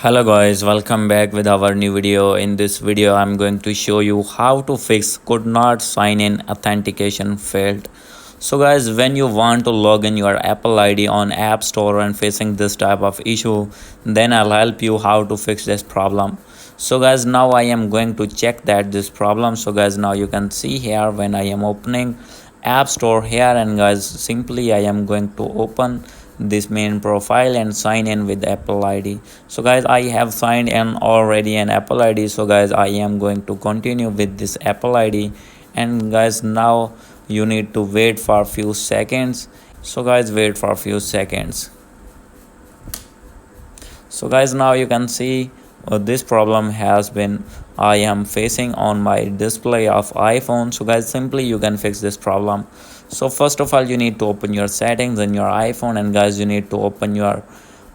Hello guys, welcome back with our new video. In this video I'm going to show you how to fix could not sign in authentication failed. So guys, when you want to log in your Apple ID on App Store and facing this type of issue, then I'll help you how to fix this problem. So guys, now I am going to check that this problem. So guys, now you can see here when I am opening App Store here, and guys, simply I am going to open this main profile and sign in with Apple ID. So guys, I have signed in already an Apple ID. So guys, I am going to continue with this Apple ID, and guys, now you need to wait for a few seconds. So guys, wait for a few seconds. So guys, now you can see this problem has been I am facing on my display of iPhone. So guys, simply you can fix this problem. So first of all, you need to open your settings in your iPhone, and guys, you need to open your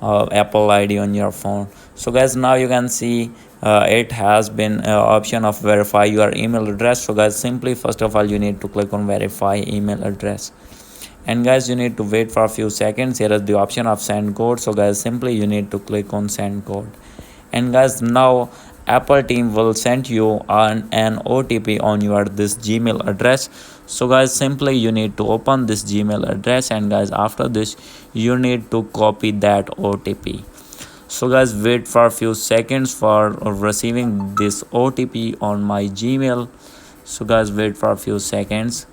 Apple ID on your phone. So guys, now you can see it has been option of verify your email address. So guys, simply first of all you need to click on verify email address, and guys, you need to wait for a few seconds. Here is the option of send code. So guys, simply you need to click on send code, and guys, now Apple team will send you an OTP on your this Gmail address. So guys, simply you need to open this Gmail address, and guys, after this you need to copy that OTP. So guys, wait for a few seconds for receiving this OTP on my Gmail. So guys, wait for a few seconds.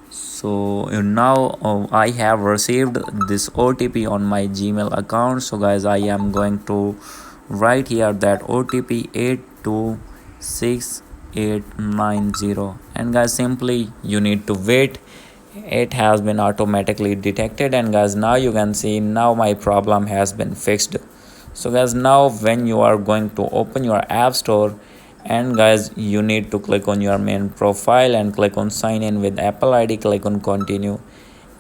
So now I have received this OTP on my Gmail account. So guys, I am going to write here that OTP 826890, and guys, simply you need to wait. It has been automatically detected, and guys, now you can see now my problem has been fixed. So guys, now when you are going to open your App Store, and guys, you need to click on your main profile and click on sign in with Apple ID, click on continue,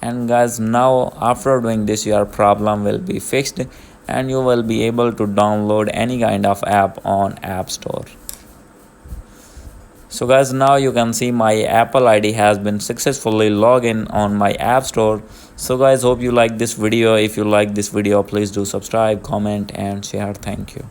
and guys, now after doing this your problem will be fixed, and you will be able to download any kind of app on App Store. So guys, now you can see my Apple ID has been successfully logged in on my App Store. So guys, hope you like this video. If you like this video, please do subscribe, comment and share. Thank you.